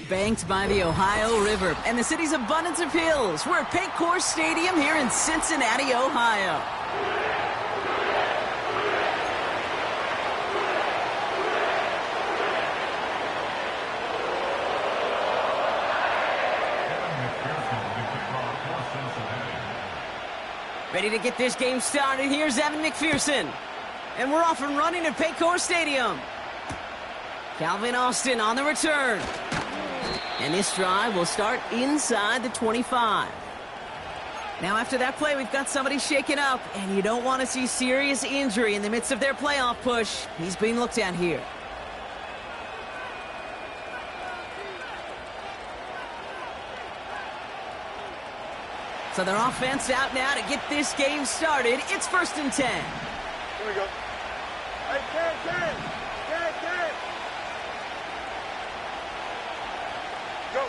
Banked by the Ohio River and the city's abundance of hills. We're at Paycor Stadium here in Cincinnati, Ohio. Ready to get this game started. Here's Evan McPherson. And we're off and running at Paycor Stadium. Calvin Austin on the return. And this drive will start inside the 25. Now after that play, we've got somebody shaken up, and you don't want to see serious injury in the midst of their playoff push. He's being looked at here. So their offense out now to get this game started. It's 1st and 10. Here we go. Hey, Ken. Go.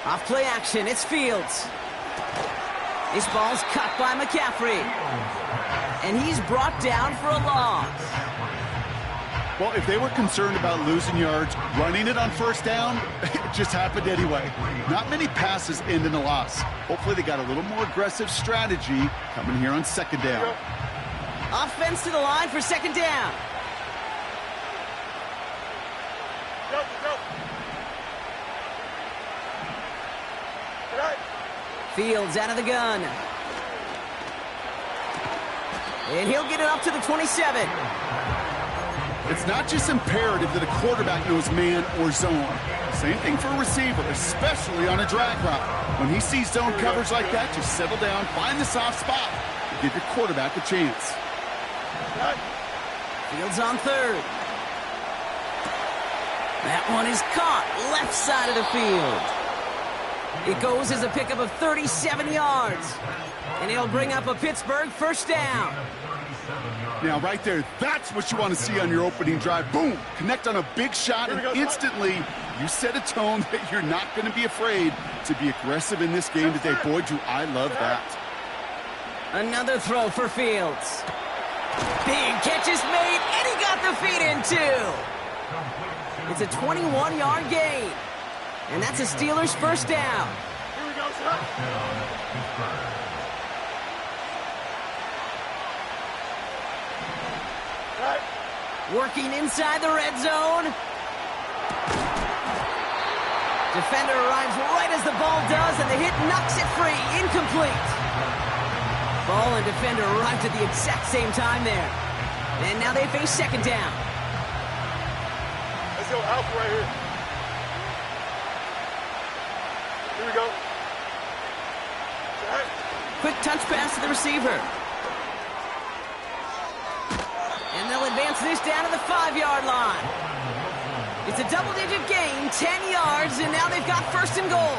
Off play action, it's Fields. This ball's cut by McCaffrey. And he's brought down for a loss. Well, if they were concerned about losing yards, running it on 1st down, it just happened anyway. Not many passes end in a loss. Hopefully they got a little more aggressive strategy coming here on 2nd down. Offense to the line for 2nd down. Go. Fields out of the gun. And he'll get it up to the 27. It's not just imperative that a quarterback knows man or zone. Same thing for a receiver, especially on a drag route. When he sees zone coverage like that, just settle down, find the soft spot, and give your quarterback a chance. Fields on 3rd. That one is caught left side of the field. It goes as a pickup of 37 yards. And it'll bring up a Pittsburgh 1st down. Now, right there, that's what you want to see on your opening drive. Boom! Connect on a big shot, and instantly you set a tone that you're not going to be afraid to be aggressive in this game today. Boy, do I love that. Another throw for Fields. Big catch is made, and he got the feet in, too. It's a 21-yard gain. And that's a Steelers 1st down. Here we go, son. Working inside the red zone. Defender arrives right as the ball does, and the hit knocks it free. Incomplete. Ball and defender arrived at the exact same time there. And now they face 2nd down. Let's go Alpha right here. Here we go. Quick touch pass to the receiver. And they'll advance this down to the 5-yard line. It's a double-digit gain, 10 yards, and now they've got 1st and goal.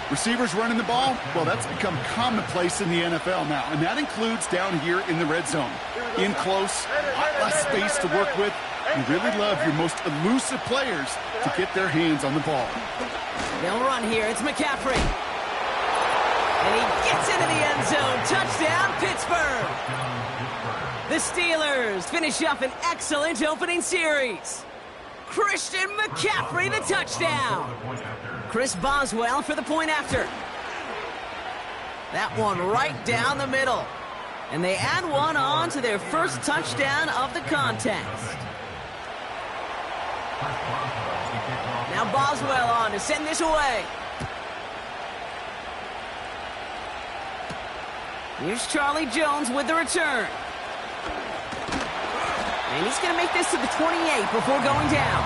Receivers running the ball, well, that's become commonplace in the NFL now, and that includes down here in the red zone. In close, a lot less space to work with. You really love your most elusive players to get their hands on the ball. They'll run here. It's McCaffrey. And he gets into the end zone. Touchdown, Pittsburgh. The Steelers finish up an excellent opening series. Christian McCaffrey, the touchdown. Chris Boswell for the point after. That one right down the middle. And they add one on to their 1st touchdown of the contest. Now Boswell on to send this away. Here's Charlie Jones with the return. And he's going to make this to the 28 before going down.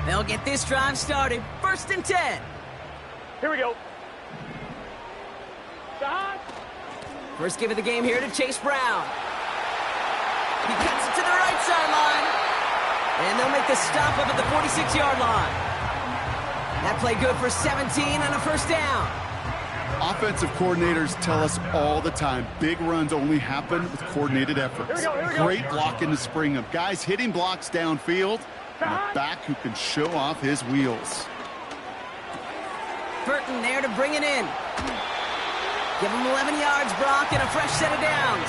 They'll get this drive started. 1st and 10. Here we go. Stop. First give of the game here to Chase Brown. He cuts it to the right sideline. And they'll make the stop up at the 46-yard line. That play good for 17 and a 1st down. Offensive coordinators tell us all the time, big runs only happen with coordinated efforts. Here we go. Great block in the spring of guys hitting blocks downfield and a back who can show off his wheels. Burton there to bring it in. Give him 11 yards, Brock, and a fresh set of downs.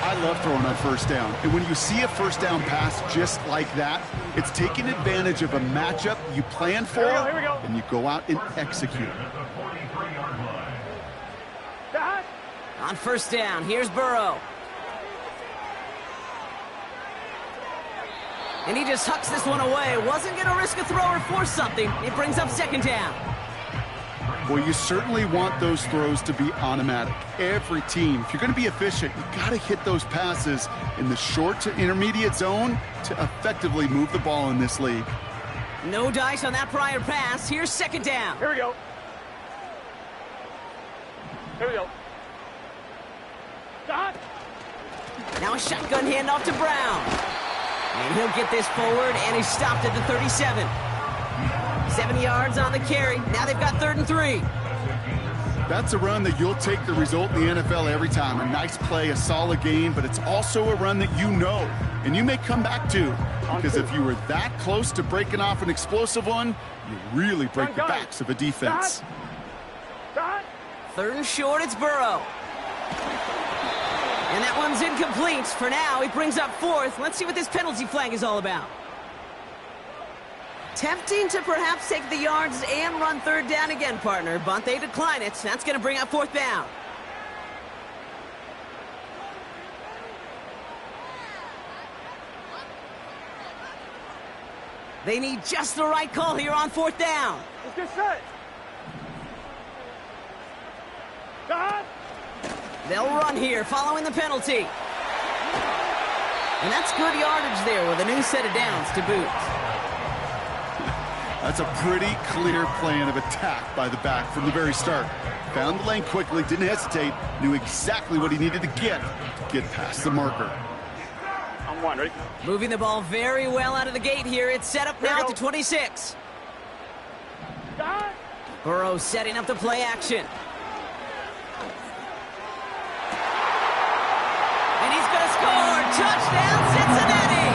I love throwing on 1st down. And when you see a 1st down pass just like that, it's taking advantage of a matchup you plan for, Here we go. and you go out and execute. Stop. On 1st down, here's Burrow. And he just hucks this one away. Wasn't going to risk a throw or force something. It brings up 2nd down. Well, you certainly want those throws to be automatic. Every team, if you're going to be efficient, you got to hit those passes in the short to intermediate zone to effectively move the ball in this league. No dice on that prior pass. Here's 2nd down. Here we go. Here we go. Stop. Now a shotgun handoff to Brown. And he'll get this forward, and he's stopped at the 37. 7 yards on the carry. Now they've got 3rd and 3. That's a run that you'll take the result in the NFL every time. A nice play, a solid gain, but it's also a run that you know, and you may come back to. Because if you were that close to breaking off an explosive one, you really break the backs of a defense. Stop. 3rd and short, it's Burrow. And that one's incomplete. For now, he brings up 4th. Let's see what this penalty flag is all about. Tempting to perhaps take the yards and run 3rd down again, partner, but they decline it. That's going to bring up 4th down. They need just the right call here on 4th down. Let's get set. Stop. They'll run here following the penalty. And that's good yardage there with a new set of downs to boot. That's a pretty clear plan of attack by the back from the very start. Found the lane quickly, didn't hesitate, knew exactly what he needed to get past the marker. I'm one, ready? Moving the ball very well out of the gate here. It's set up now to 26. Stop. Burrow setting up the play action. And he's going to score. Touchdown, Cincinnati!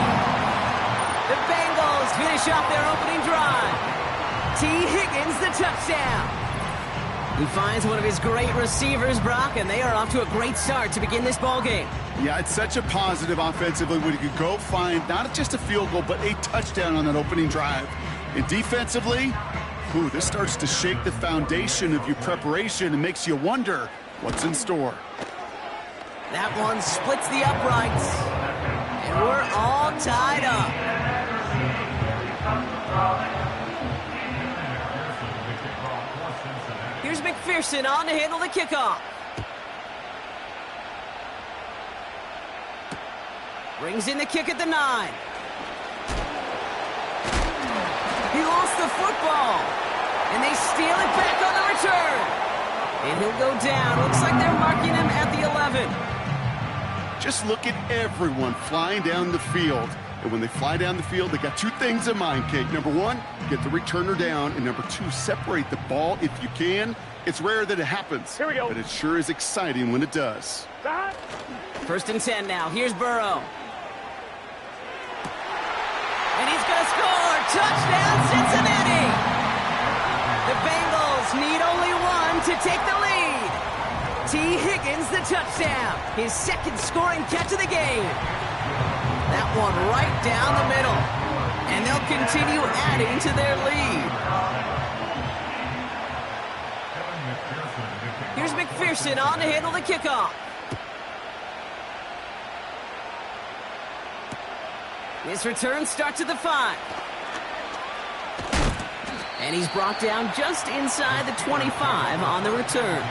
The Bengals finish off their opening drive. T. Higgins, the touchdown. He finds one of his great receivers, Brock, and they are off to a great start to begin this ball game. Yeah, it's such a positive offensively when you can go find not just a field goal, but a touchdown on that opening drive. And defensively, this starts to shake the foundation of your preparation and makes you wonder what's in store. That one splits the uprights, and we're all tied up. Here's McPherson on to handle the kickoff. Brings in the kick at the 9. He lost the football, and they steal it back on the return. And he'll go down. Looks like they're marking him at the 11. Just look at everyone flying down the field. And when they fly down the field, they got 2 things in mind, Kate. Number 1, get the returner down. And number 2, separate the ball if you can. It's rare that it happens. Here we go. But it sure is exciting when it does. Stop. 1st and 10 now. Here's Burrow. And he's going to score. Touchdown, Cincinnati! The Bengals need only 1 to take the lead. T. Higgins, the touchdown. His 2nd scoring catch of the game. That one right down the middle. And they'll continue adding to their lead. Here's McPherson on to handle the kickoff. His return starts at the 5. And he's brought down just inside the 25 on the return.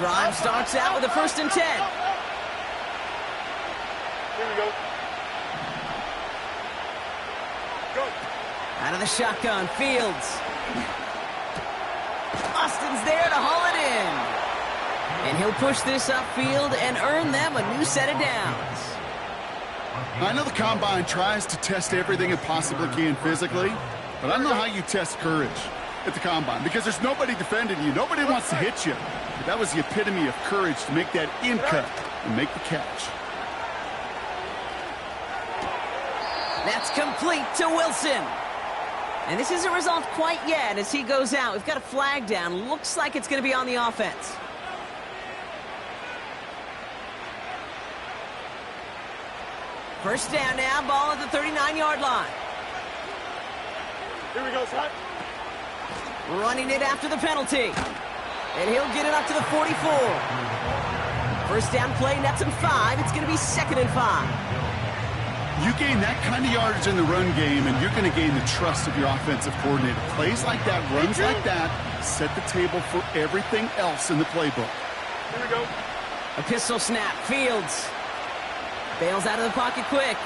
Drive starts out with a 1st and 10. Here we go. Go. Out of the shotgun, Fields. Austin's there to haul it in. And he'll push this upfield and earn them a new set of downs. I know the Combine tries to test everything it possibly can physically, but I don't know how you test courage at the Combine because there's nobody defending you. Nobody wants to hit you. But that was the epitome of courage to make that in cut and make the catch. That's complete to Wilson. And this isn't resolved quite yet as he goes out. We've got a flag down. Looks like it's going to be on the offense. First down now, ball at the 39-yard line. Here we go, son. Running it after the penalty. And he'll get it up to the 44. First down play, nets him 5. It's going to be 2nd and 5. You gain that kind of yardage in the run game, and you're going to gain the trust of your offensive coordinator. Plays like that, runs like that, set the table for everything else in the playbook. Here we go. A pistol snap, Fields. Bails out of the pocket quick.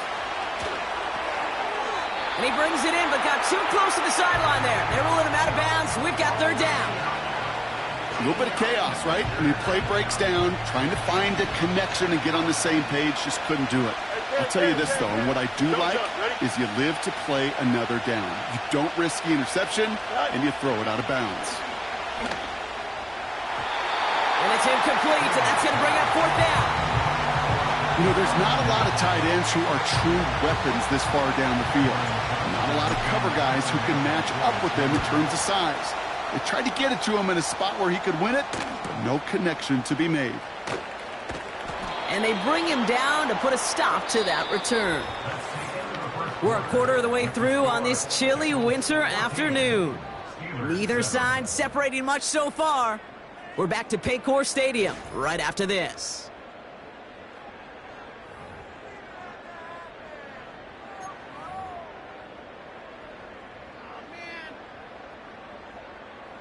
And he brings it in, but got too close to the sideline there. They're ruling him out of bounds. We've got 3rd down. A little bit of chaos, right? I mean, play breaks down, trying to find a connection and get on the same page, just couldn't do it. I'll tell you this, though, and what I do like is you live to play another down. You don't risk the interception, and you throw it out of bounds. And it's incomplete, and that's going to bring up 4th down. You know, there's not a lot of tight ends who are true weapons this far down the field. Not a lot of cover guys who can match up with them in terms of size. They tried to get it to him in a spot where he could win it, but no connection to be made. And they bring him down to put a stop to that return. We're a quarter of the way through on this chilly winter afternoon. Neither side separating much so far. We're back to Paycor Stadium right after this.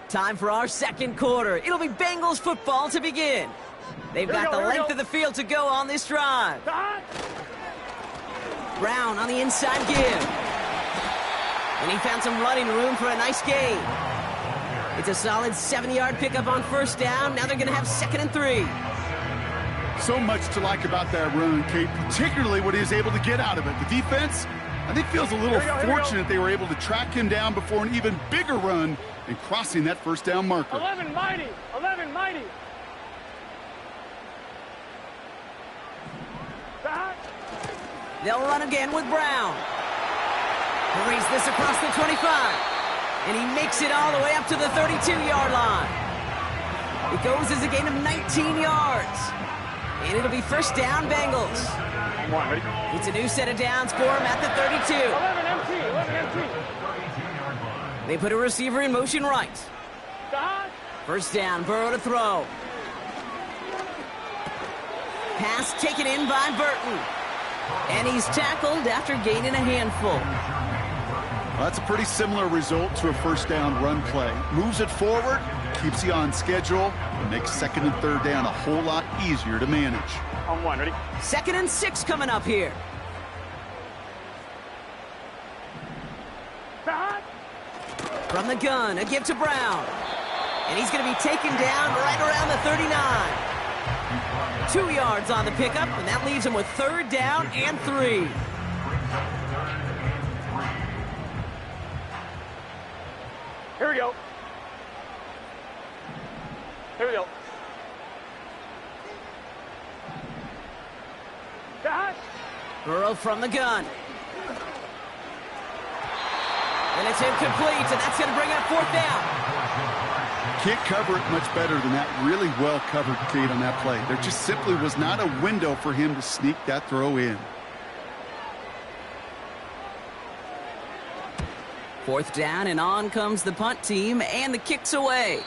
Time for our 2nd quarter. It'll be Bengals football to begin. They've got the length of the field to go on this drive. Brown on the inside give. And he found some running room for a nice gain. It's a solid 70-yard pickup on 1st down. Now they're going to have 2nd and 3. So much to like about that run, Kate, particularly what he was able to get out of it. The defense, I think, feels a little fortunate they were able to track him down before an even bigger run and crossing that 1st down marker. 11 mighty. 11 mighty. They'll run again with Brown. Hurries this across the 25. And he makes it all the way up to the 32-yard line. It goes as a gain of 19 yards. And it'll be 1st down Bengals. Come on, ready? It's a new set of downs for him at the 32. 11 empty. 11 empty. They put a receiver in motion right. 1st down, Burrow to throw. Pass taken in by Burton. And he's tackled after gaining a handful. Well, that's a pretty similar result to a 1st down run play. Moves it forward, keeps you on schedule, and makes 2nd and 3rd down a whole lot easier to manage. On 1, ready? 2nd and 6 coming up here. From the gun, a give to Brown. And he's going to be taken down right around the 39. 2 yards on the pickup, and that leaves him with 3rd down and 3. Here we go. Here we go. Burrow from the gun. And it's incomplete, and that's going to bring up 4th down. Can't cover it much better than that. Really well covered, Kate, on that play. There just simply was not a window for him to sneak that throw in. 4th down, and on comes the punt team, and the kick's away.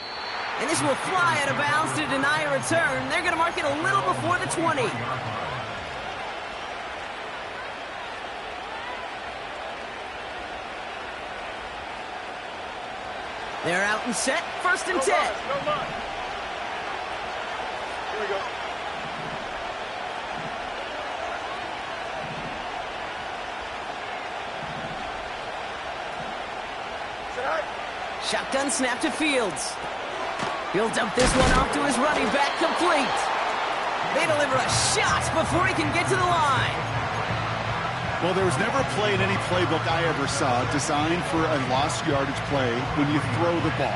And this will fly out of bounds to deny a return. They're going to mark it a little before the 20. They're out and set, 1st and 10. Here we go. Set. Shotgun snap to Fields. He'll dump this one off to his running back, complete. They deliver a shot before he can get to the line. Well, there was never a play in any playbook I ever saw designed for a lost yardage play when you throw the ball.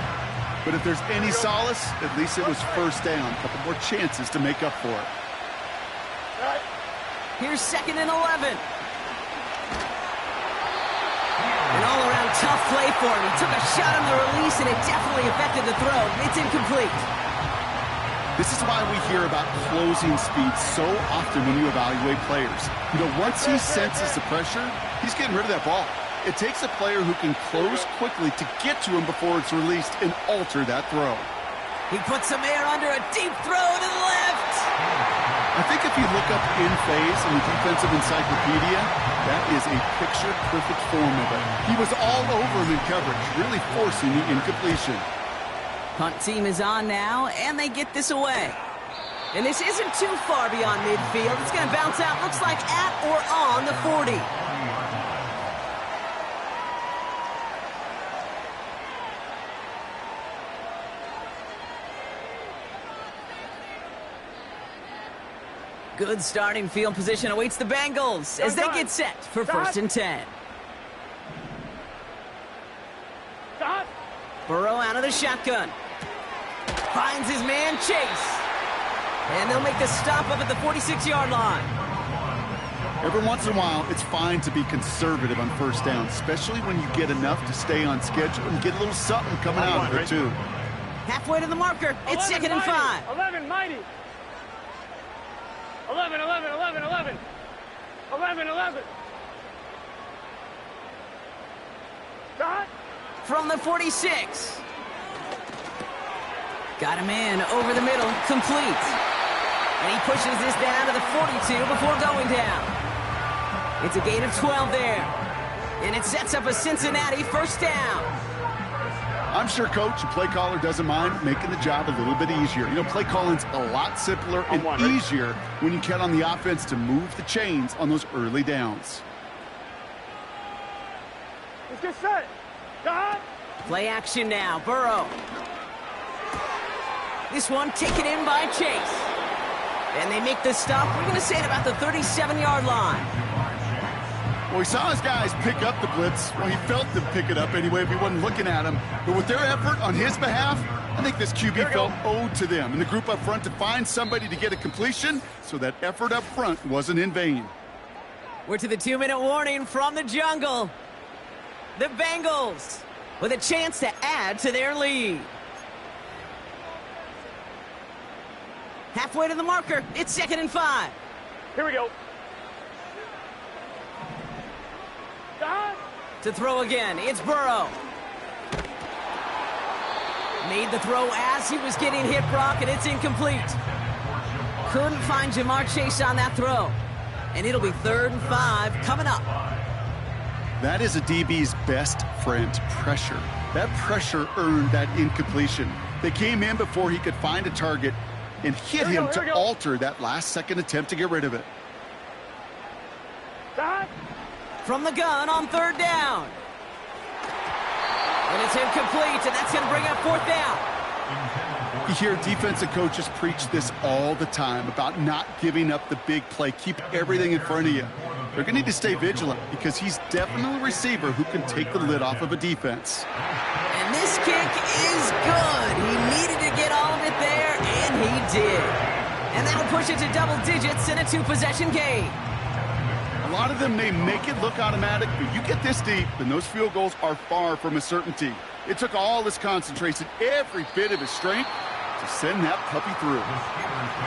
But if there's any solace, at least it was first down. A couple more chances to make up for it. Set. Here's 2nd and 11. An all-around tough play for him. He took a shot on the release, and it definitely affected the throw. It's incomplete. This is why we hear about closing speed so often when you evaluate players. You know, once he senses the pressure, he's getting rid of that ball. It takes a player who can close quickly to get to him before it's released and alter that throw. He puts some air under a deep throw to the left. I think if you look up in phase in the defensive encyclopedia, that is a picture-perfect form of it. He was all over him in coverage, really forcing the incompletion. Punt team is on now, and they get this away. And this isn't too far beyond midfield. It's going to bounce out, looks like at or on the 40. Good starting field position awaits the Bengals as they get set for 1st and 10. Stop. Burrow out of the shotgun. Finds his man, Chase. And they'll make the stop up at the 46-yard line. Every once in a while, it's fine to be conservative on first down, especially when you get enough to stay on schedule and get a little something coming out of it, too. Halfway to the marker. It's 2nd and 5. 11, mighty. 11, 11, 11, 11. 11, 11. Stop. From the 46. Got a man over the middle, complete. And he pushes this down to the 42 before going down. It's a gain of 12 there. And it sets up a Cincinnati 1st down. I'm sure coach and play caller doesn't mind making the job a little bit easier. You know, play calling's a lot simpler and easier when you count on the offense to move the chains on those early downs. Let's get set. Stop. Play action now, Burrow. This one taken in by Chase. And they make the stop, we're going to say at about the 37-yard line. Well, he saw his guys pick up the blitz. Well, he felt them pick it up anyway if he wasn't looking at him. But with their effort on his behalf, I think this QB felt owed to them and the group up front to find somebody to get a completion, so that effort up front wasn't in vain. We're to the 2-minute warning from the jungle. The Bengals with a chance to add to their lead. Halfway to the marker. It's 2nd and 5. Here we go. Stop. To throw again, it's Burrow. Made the throw as he was getting hit, Brock, and it's incomplete. Couldn't find Jamar Chase on that throw. And it'll be 3rd and 5 coming up. That is a DB's best friend, pressure. That pressure earned that incompletion. They came in before he could find a target and hit him to alter that last-second attempt to get rid of it. Stop. From the gun on 3rd down. And it's incomplete, and that's going to bring up 4th down. You hear defensive coaches preach this all the time about not giving up the big play. Keep everything in front of you. They're going to need to stay vigilant because he's definitely a receiver who can take the lid off of a defense. And this kick is good. He needed to get all of it there, and he did. And that'll push it to double digits in a 2-possession game. A lot of them may make it look automatic, but you get this deep, and those field goals are far from a certainty. It took all his concentration, every bit of his strength, to send that puppy through.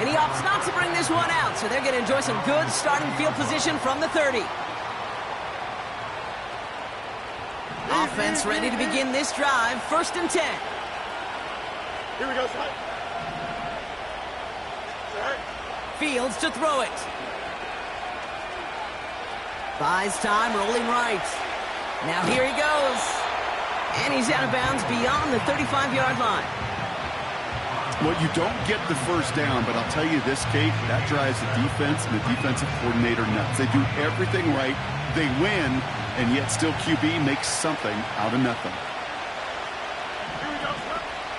And he opts not to bring this one out, so they're going to enjoy some good starting field position from the 30. Offense ready to begin this drive, 1st and 10. Here we go, son. Set. Fields to throw it. Buys time, rolling right. Now here he goes. And he's out of bounds beyond the 35-yard line. Well, you don't get the first down, but I'll tell you this, Kate, that drives the defense and the defensive coordinator nuts. They do everything right, they win, and yet still QB makes something out of nothing.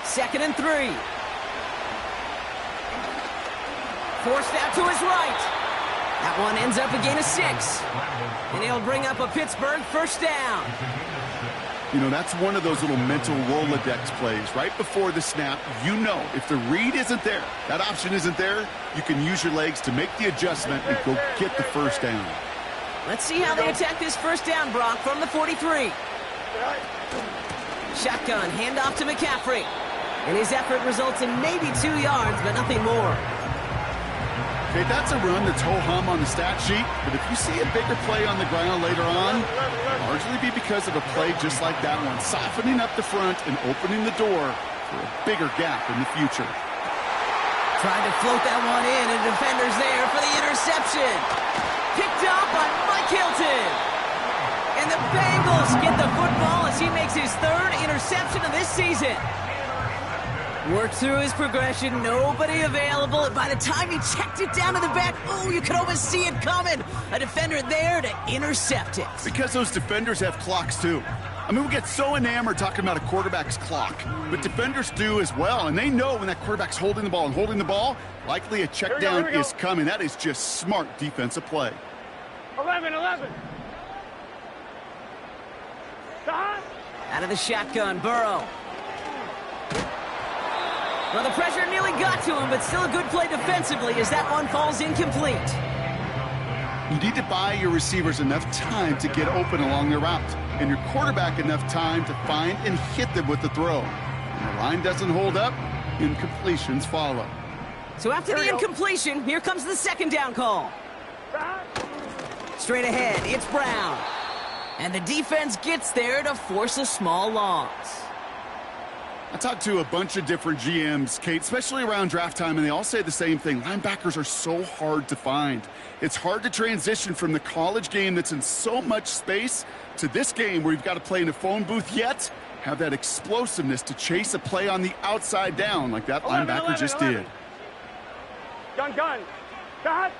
2nd and 3. Forced out to his right. That one ends up a gain of 6. And he'll bring up a Pittsburgh first down. You know, that's one of those little mental Rolodex plays. Right before the snap, you know if the read isn't there, that option isn't there, you can use your legs to make the adjustment and go get the first down. Let's see how they attack this first down, Brock, from the 43. Shotgun, handoff to McCaffrey. And his effort results in maybe 2 yards, but nothing more. Okay, that's a run that's ho-hum on the stat sheet, but if you see a bigger play on the ground later on, largely be because of a play just like that one, softening up the front and opening the door for a bigger gap in the future. Trying to float that one in, and defender's there for the interception. Picked up by Mike Hilton. And the Bengals get the football as he makes his 3rd interception of this season. Worked through his progression, nobody available, and by the time he checked it down to the back, oh, you could almost see it coming. A defender there to intercept it. Because those defenders have clocks too. I mean, we get so enamored talking about a quarterback's clock, but defenders do as well, and they know when that quarterback's holding the ball, likely a check down is coming. That is just smart defensive play. 11. Out of the shotgun, Burrow. Well, the pressure nearly got to him, but still a good play defensively as that one falls incomplete. You need to buy your receivers enough time to get open along their route, and your quarterback enough time to find and hit them with the throw. When the line doesn't hold up, incompletions follow. So after the incompletion, here comes the 2nd down call. Straight ahead, it's Brown. And the defense gets there to force a small loss. I talked to a bunch of different GMs, Kate, especially around draft time, and they all say the same thing. Linebackers are so hard to find. It's hard to transition from the college game that's in so much space to this game where you've got to play in a phone booth, yet have that explosiveness to chase a play on the outside down like that linebacker just did. Gun. Dot.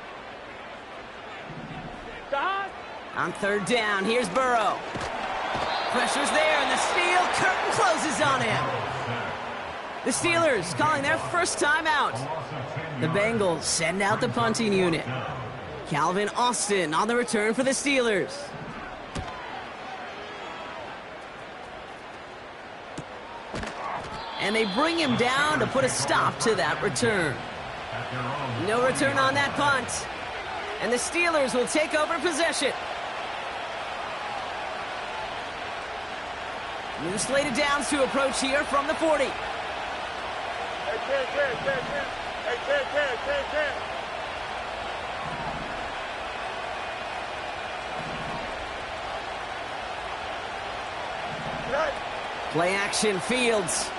On 3rd down, here's Burrow. Pressure's there, and the steel curtain closes on him. The Steelers calling their first time out. The Bengals send out the punting unit. Calvin Austin on the return for the Steelers. And they bring him down to put a stop to that return. No return on that punt. And the Steelers will take over possession. New slate of downs to approach here from the 40. Hey, 10. Play action, Fields.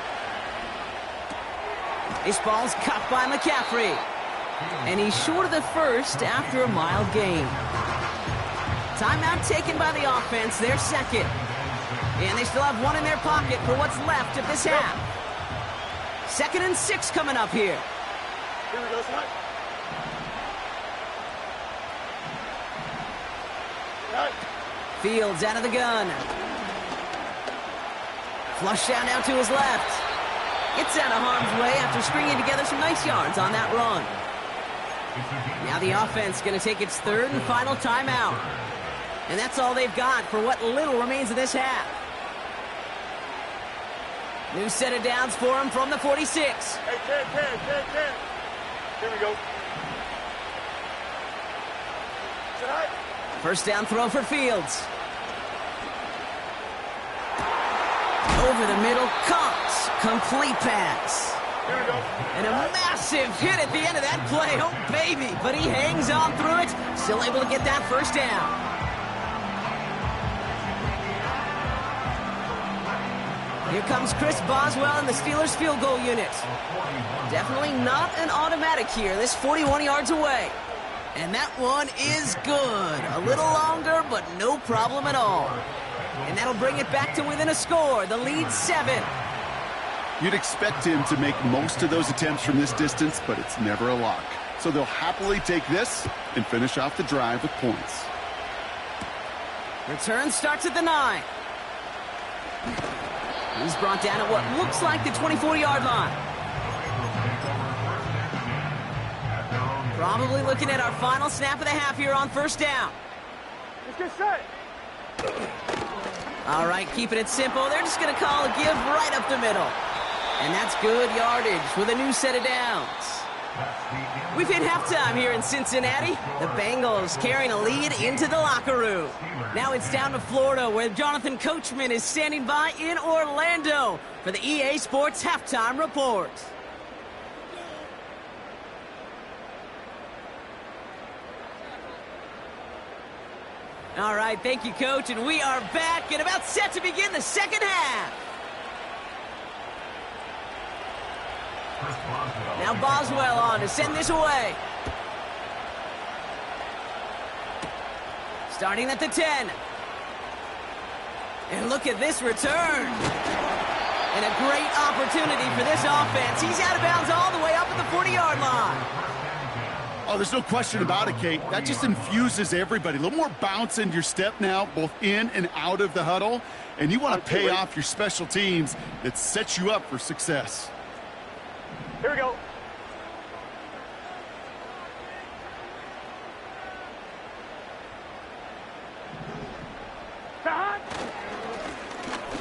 This ball's cut by McCaffrey. And he's short of the first after a mild gain. Timeout taken by the offense, their 2nd. And they still have one in their pocket for what's left of this half. 2nd and 6 coming up here. Here we go, son. Fields out of the gun. Flush down now to his left. Gets out of harm's way after stringing together some nice yards on that run. Now the offense going to take its 3rd and final timeout. And that's all they've got for what little remains of this half. New set of downs for him from the 46. Hey, 10. Here we go. Tonight. First down throw for Fields. Over the middle, Cox. Complete pass. Here we go. And a massive hit at the end of that play. Oh, baby. But he hangs on through it. Still able to get that first down. Here comes Chris Boswell and the Steelers field goal unit. Definitely not an automatic here. This 41 yards away. And that one is good. A little longer, but no problem at all. And that'll bring it back to within a score. The lead 7. You'd expect him to make most of those attempts from this distance, but it's never a lock. So they'll happily take this and finish off the drive with points. Return starts at the 9. He's brought down at what looks like the 24-yard line. Probably looking at our final snap of the half here on first down. Let's get set. All right, keeping it simple. They're just going to call a give right up the middle. And that's good yardage with a new set of downs. We've hit halftime here in Cincinnati. The Bengals carrying a lead into the locker room. Now it's down to Florida, where Jonathan Coachman is standing by in Orlando for the EA Sports Halftime Report. All right, thank you, Coach, and we are back and about set to begin the second half. Now Boswell on to send this away. Starting at the 10. And look at this return. And a great opportunity for this offense. He's out of bounds all the way up at the 40-yard line. Oh, there's no question about it, Kate. That just infuses everybody. A little more bounce in your step now, both in and out of the huddle. And you want to pay off your special teams that sets you up for success. Here we go.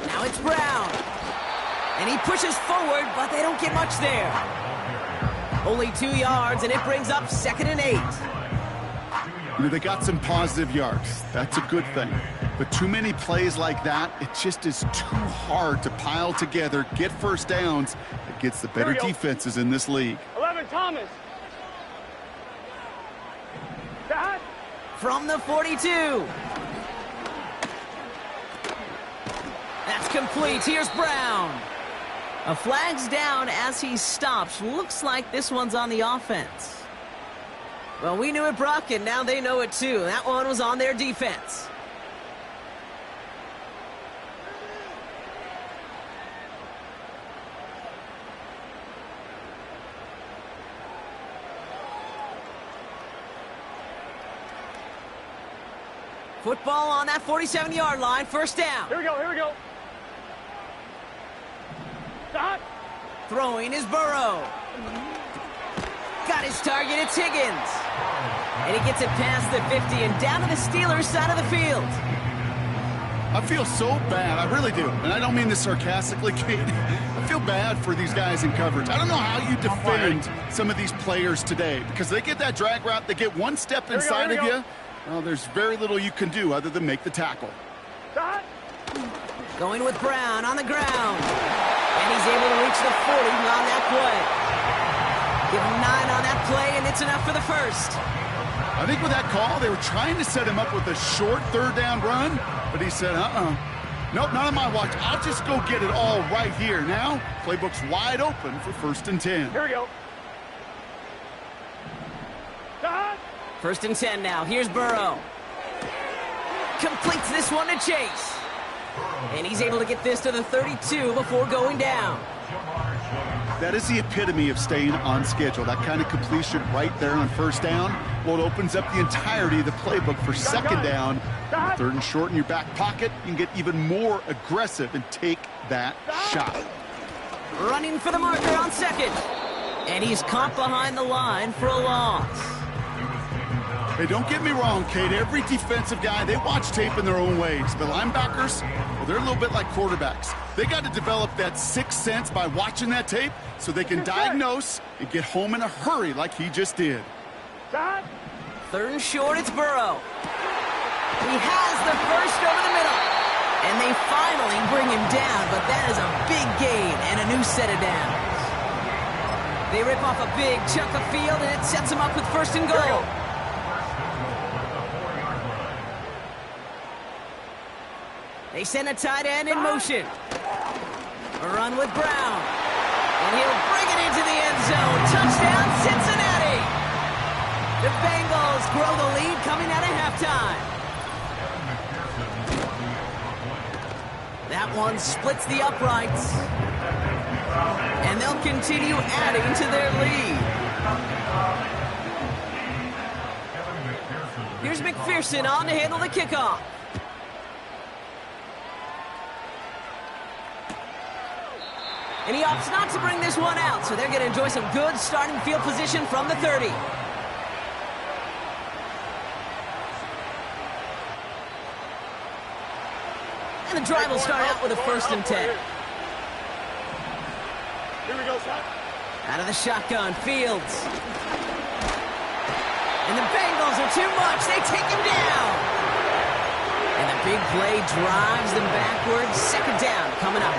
Now it's Brown. And he pushes forward, but they don't get much there. Only 2 yards, and it brings up 2nd and 8. You know, they got some positive yards. That's a good thing. But too many plays like that, it just is too hard to pile together, get first downs against the better defenses in this league. 11, Thomas. Dad. From the 42. That's complete. Here's Brown. A flag's down as he stops. Looks like this one's on the offense. Well, we knew it, Brock, and now they know it too. That one was on their defense. Football on that 47-yard line, first down. Here we go, here we go. Stop. Throwing is Burrow. Got his target, it's Higgins. And he gets it past the 50 and down to the Steelers' side of the field. I feel so bad, I really do. And I don't mean this sarcastically, Kate. I feel bad for these guys in coverage. I don't know how you defend some of these players today, because they get that drag route, they get one step inside of you. Well, there's very little you can do other than make the tackle. Stop. Going with Brown on the ground. And he's able to reach the 40 on that play. Give him 9 on that play, and it's enough for the first. I think with that call, they were trying to set him up with a short third down run, but he said, nope, not on my watch. I'll just go get it all right here. Now, playbook's wide open for 1st and 10. Here we go. Stop. 1st and 10 now. Here's Burrow. Completes this one to Chase. And he's able to get this to the 32 before going down. That is the epitome of staying on schedule. That kind of completion right there on first down. Well, it opens up the entirety of the playbook for second down. 3rd and short in your back pocket. You can get even more aggressive and take that shot. Running for the marker on 2nd. And he's caught behind the line for a loss. Hey, don't get me wrong, Kate. Every defensive guy, they watch tape in their own ways. But linebackers, well, they're a little bit like quarterbacks. They got to develop that sixth sense by watching that tape so they can diagnose and get home in a hurry like he just did. 3rd and short, it's Burrow. He has the first over the middle. And they finally bring him down, but that is a big gain and a new set of downs. They rip off a big chunk of field, and it sets them up with 1st and goal. They send a tight end in motion. A run with Brown. And he'll bring it into the end zone. Touchdown, Cincinnati! The Bengals grow the lead coming out of halftime. That one splits the uprights. And they'll continue adding to their lead. Here's McPherson on to handle the kickoff. And he opts not to bring this one out, so they're going to enjoy some good starting field position from the 30. And the drive will start out with a 1st and 10. Here we go, son. Out of the shotgun, Fields. And the Bengals are too much. They take him down. And the big play drives them backwards. 2nd down coming up.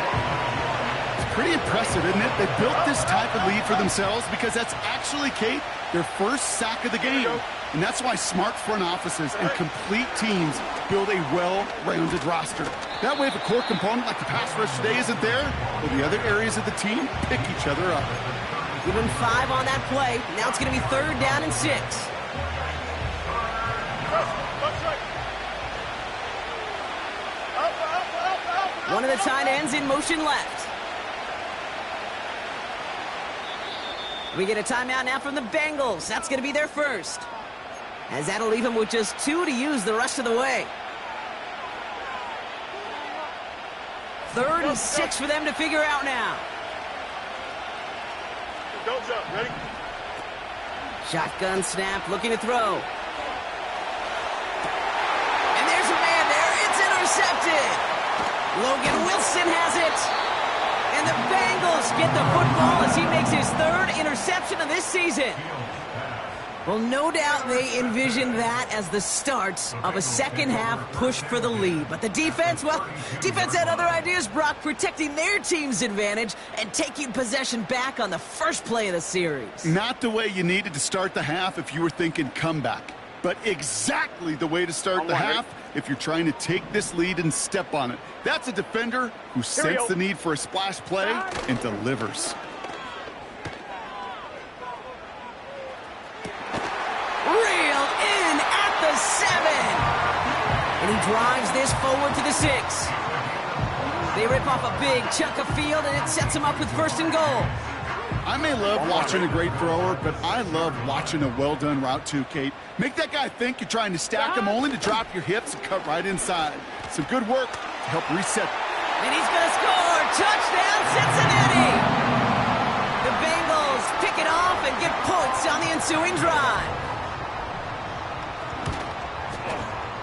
Pretty impressive, isn't it? They built this type of lead for themselves because that's actually, Kate, their first sack of the game. And that's why smart front offices and complete teams build a well-rounded roster. That way, if a core component like the pass rush today isn't there, well, the other areas of the team pick each other up. Give him 5 on that play. Now it's going to be 3rd down and 6. One of the tight ends in motion left. We get a timeout now from the Bengals. That's going to be their first. As that'll leave them with just 2 to use the rest of the way. 3rd and 6 for them to figure out now. Don't jump. Ready? Shotgun snap, looking to throw. And there's a man there. It's intercepted. Logan Wilson has it. And the Bengals get the football as he makes his 3rd interception of this season. Well, no doubt they envisioned that as the start of a second-half push for the lead. But the defense, well, defense had other ideas, Brock, protecting their team's advantage and taking possession back on the first play of the series. Not the way you needed to start the half if you were thinking comeback, but exactly the way to start the half if you're trying to take this lead and step on it. That's a defender who senses the need for a splash play and delivers. Reeled in at the 7. And he drives this forward to the 6. They rip off a big chunk of field, and it sets him up with 1st and goal. I may love watching a great thrower, but I love watching a well-done route too, Kate. Make that guy think you're trying to stack him only to drop your hips and cut right inside. Some good work to help reset. And he's going to score. Touchdown, Cincinnati. The Bengals pick it off and get points on the ensuing drive.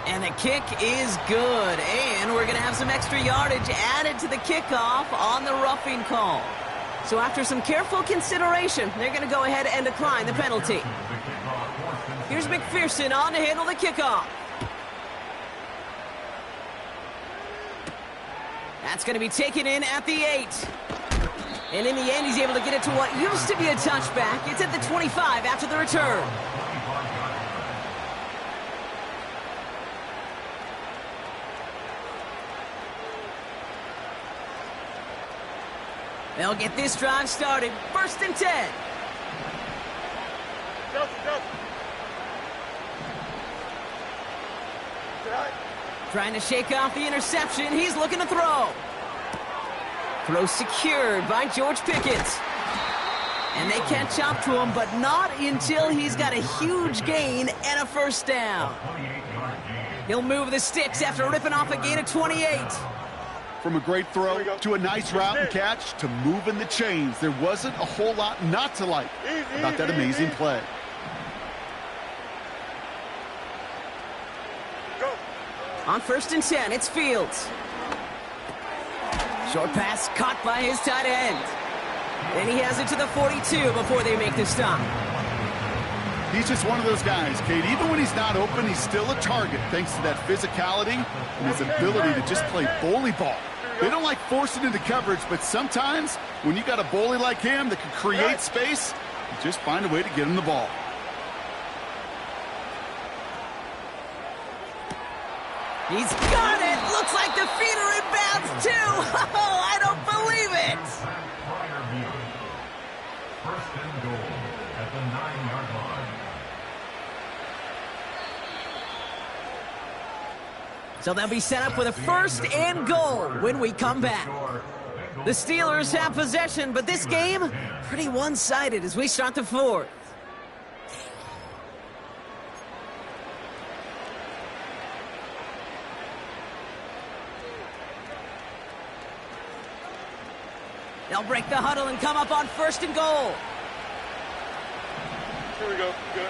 And the kick is good. And we're going to have some extra yardage added to the kickoff on the roughing call. So after some careful consideration, they're going to go ahead and decline the penalty. Here's McPherson on to handle the kickoff. That's going to be taken in at the 8. And in the end, he's able to get it to what used to be a touchback. It's at the 25 after the return. They'll get this drive started. 1st and 10. Trying to shake off the interception. He's looking to throw. Throw secured by George Pickens. And they catch up to him, but not until he's got a huge gain and a 1st down. He'll move the sticks after ripping off a gain of 28. From a great throw to a nice route and catch to moving the chains, there wasn't a whole lot not to like about that amazing play. On 1st and 10, it's Fields. Short pass caught by his tight end. Then he has it to the 42 before they make the stop. He's just one of those guys, Kate. Even when he's not open, he's still a target thanks to that physicality and his ability to just play bully ball. They don't like forcing into coverage, but sometimes when you got a bully like him that can create space, you just find a way to get him the ball. He's got it! Looks like the feeder inbounds too! Oh, I don't believe it! 1st and goal at the 9-yard line. So they'll be set up with a 1st and goal when we come back. The Steelers have possession, but this game, pretty one-sided as we start the fourth. They'll break the huddle and come up on 1st and goal. Here we go. Good.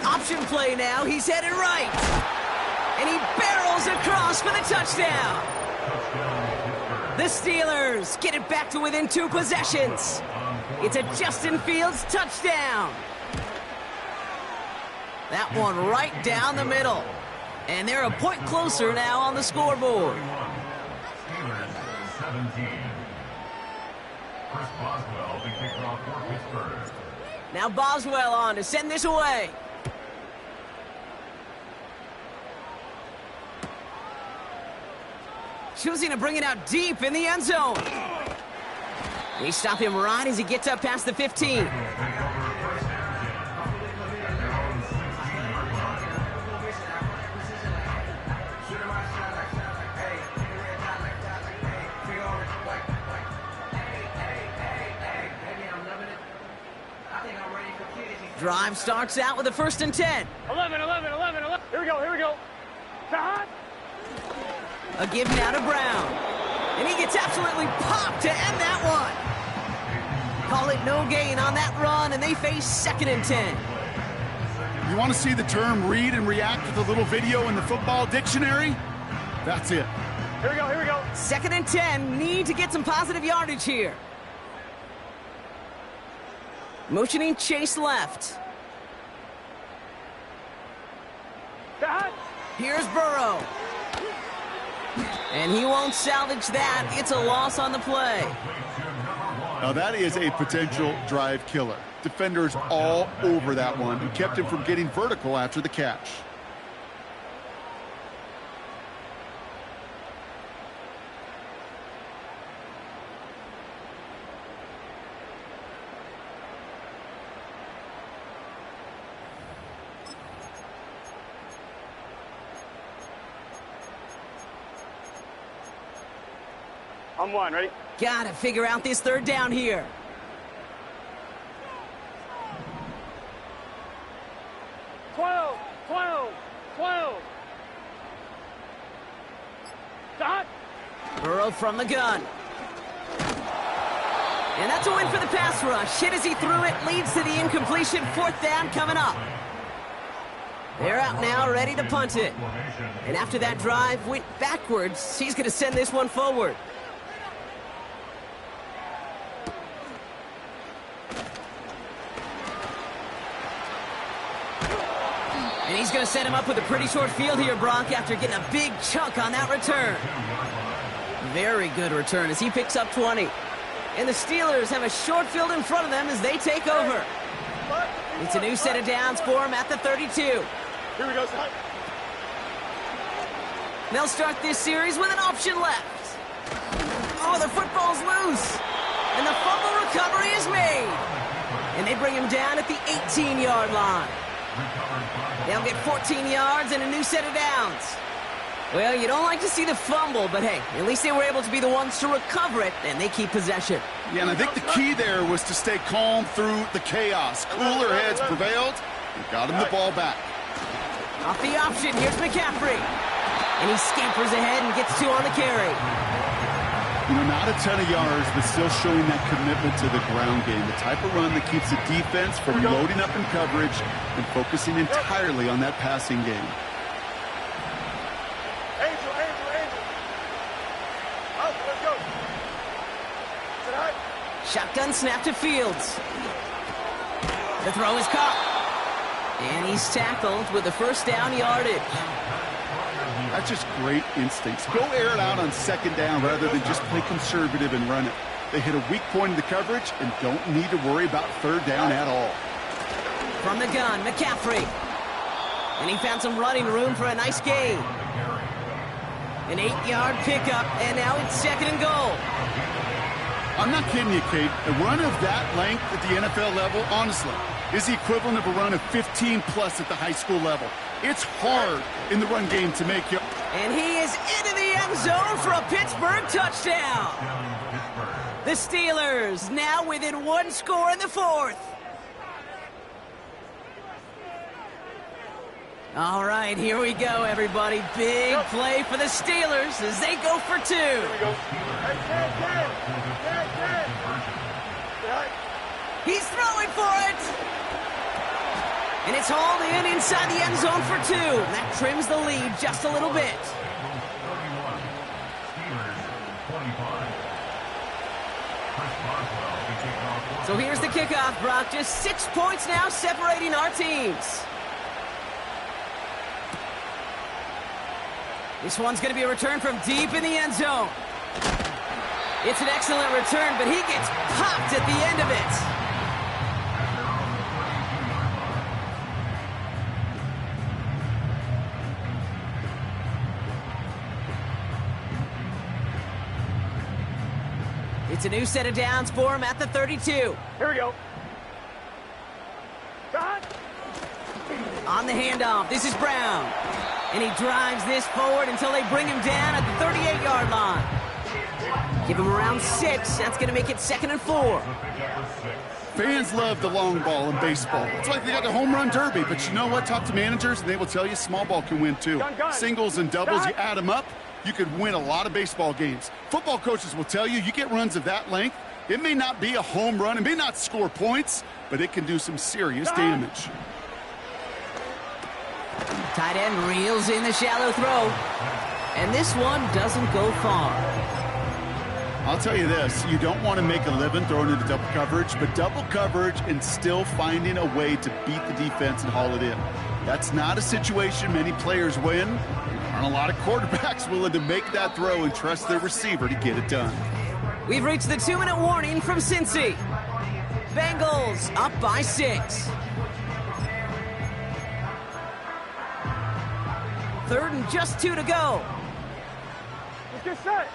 Option play now. He's headed right. And he barrels across for the touchdown. The Steelers get it back to within 2 possessions. It's a Justin Fields touchdown. That one right down the middle. And they're a point closer now on the scoreboard. Steelers 17. Chris Boswell, the kickoff for Pittsburgh. Now Boswell on to send this away. Choosing to bring it out deep in the end zone. They stop him right as he gets up past the 15. Drive starts out with a 1st and 10. 11. Here we go. Cut. A give now to Brown. And he gets absolutely popped to end that one. Call it no gain on that run, and they face 2nd and 10. You want to see the term read and react with a little video in the football dictionary? That's it. Here we go. 2nd and 10, need to get some positive yardage here. Motioning Chase left. Cut. Here's Burrow. And he won't salvage that. It's a loss on the play. Now that is a potential drive killer. Defenders all over that one and kept him from getting vertical after the catch. I'm 1. Ready? Gotta figure out this 3rd down here. Twelve. Cut. Burrow from the gun. And that's a win for the pass rush. Hit as he threw it, leads to the incompletion. 4th down coming up. They're out now, ready to punt it. And after that drive went backwards, he's going to send this one forward. And he's going to set him up with a pretty short field here, Brock, after getting a big chunk on that return. Very good return as he picks up 20. And the Steelers have a short field in front of them as they take over. It's a new set of downs for him at the 32. Here we go, son. They'll start this series with an option left. Oh, the football's loose. And the fumble recovery is made. And they bring him down at the 18-yard line. They'll get 14 yards and a new set of downs. Well, you don't like to see the fumble, but hey, at least they were able to be the ones to recover it, and they keep possession. Yeah, and I think the key there was to stay calm through the chaos. Cooler heads prevailed and got him the ball back. Off the option, here's McCaffrey. And he scampers ahead and gets 2 on the carry. You know, not a ton of yards, but still showing that commitment to the ground game. The type of run that keeps the defense from loading up in coverage and focusing entirely on that passing game. Angel. Out, let's go. Tonight. Shotgun snap to Fields. The throw is caught. And he's tackled with the 1st down yardage. That's just great instincts. Go air it out on 2nd down rather than just play conservative and run it. They hit a weak point in the coverage and don't need to worry about 3rd down at all. From the gun, McCaffrey. And he found some running room for a nice gain. An 8-yard pickup, and now it's 2nd and goal. I'm not kidding you, Kate. A run of that length at the NFL level, honestly, is the equivalent of a run of 15-plus at the high school level. It's hard in the run game to make you. And he is into the end zone for a Pittsburgh touchdown. The Steelers now within one score in the fourth. All right, here we go, everybody. Big play for the Steelers as they go for two. Here we go. He's throwing for it. And it's hauled in inside the end zone for two. That trims the lead just a little bit. So here's the kickoff, Brock. Just 6 points now separating our teams. This one's going to be a return from deep in the end zone. It's an excellent return, but he gets popped at the end of it. It's a new set of downs for him at the 32. Here we go. On the handoff, this is Brown. And he drives this forward until they bring him down at the 38-yard line. Give him around 6. That's going to make it 2nd and 4. Fans love the long ball in baseball. It's like they got the home run derby. But you know what? Talk to managers, and they will tell you small ball can win too. Singles and doubles, you add them up, you could win a lot of baseball games. Football coaches will tell you get runs of that length. It may not be a home run. It may not score points, but it can do some serious damage. Tight end reels in the shallow throw. And this one doesn't go far. I'll tell you this, you don't want to make a living throwing into double coverage, but double coverage and still finding a way to beat the defense and haul it in. That's not a situation many players win. There aren't a lot of quarterbacks willing to make that throw and trust their receiver to get it done. We've reached the 2-minute warning from Cincy. Bengals up by 6. 3rd and just 2 to go. Let's get set.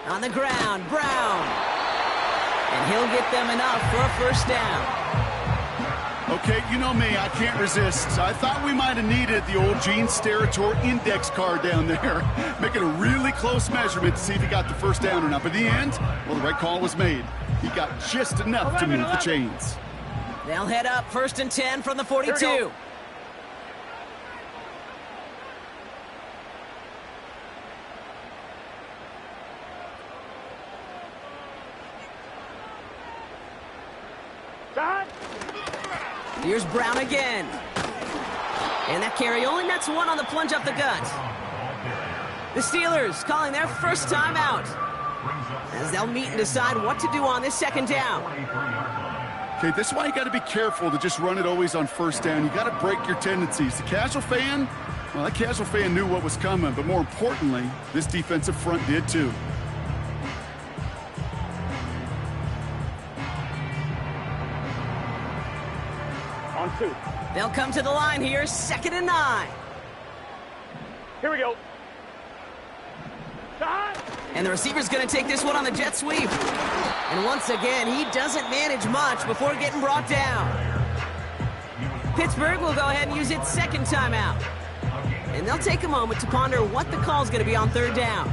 On the ground, Brown. And he'll get them enough for a first down. Okay, you know me, I can't resist. I thought we might have needed the old Gene Steratore index card down there. Making a really close measurement to see if he got the first down or not. But in the end, well, the right call was made. He got just enough to move the chains. They'll head up 1st and 10 from the 42. Here's Brown again. And that carry only nets 1 on the plunge up the gut. The Steelers calling their first time out, as they'll meet and decide what to do on this 2nd down. Okay, this is why you got to be careful to just run it always on 1st down. You got to break your tendencies. The casual fan, well, that casual fan knew what was coming, but more importantly, this defensive front did too. On 2. They'll come to the line here, 2nd and 9. Here we go. And the receiver's going to take this one on the jet sweep. And once again, he doesn't manage much before getting brought down. Pittsburgh will go ahead and use its 2nd timeout. And they'll take a moment to ponder what the call is going to be on 3rd down.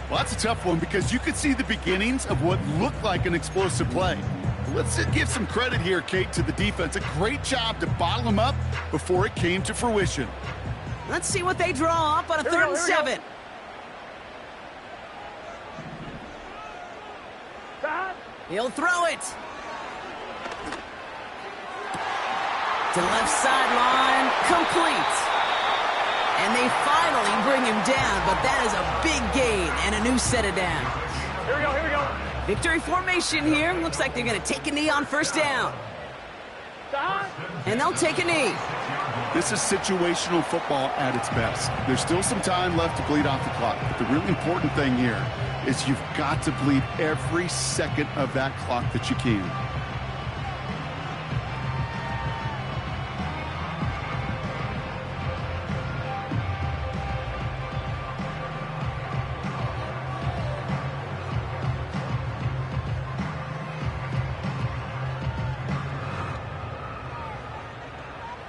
Well, that's a tough one because you could see the beginnings of what looked like an explosive play. Let's give some credit here, Kate, to the defense. A great job to bottle them up before it came to fruition. Let's see what they draw up on a 3rd and 7. He'll throw it. To the left sideline, complete. And they finally bring him down, but that is a big gain and a new set of downs. Here we go, here we go. Victory formation here. Looks like they're going to take a knee on 1st down. And they'll take a knee. This is situational football at its best. There's still some time left to bleed off the clock, but the really important thing here is you've got to bleed every second of that clock that you can.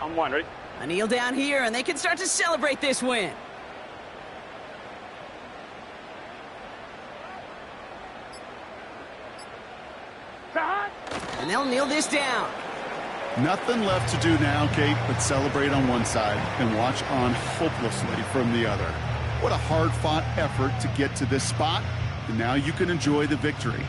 On one, ready? A kneel down here, and they can start to celebrate this win. And they'll kneel this down. Nothing left to do now, Kate, but celebrate on one side and watch on hopelessly from the other. What a hard-fought effort to get to this spot, and now you can enjoy the victory.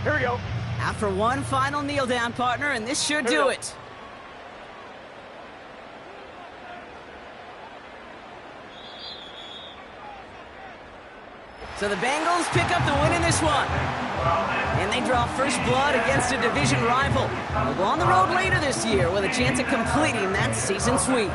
Here we go. Out for one final kneel down, partner, and this should do it. So the Bengals pick up the win in this one. And they draw first blood against a division rival. They'll go on the road later this year with a chance of completing that season sweep.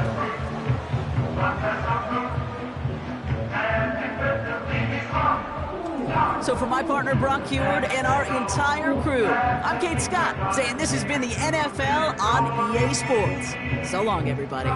So for my partner Brock Heward and our entire crew, I'm Kate Scott, saying this has been the NFL on EA Sports. So long, everybody.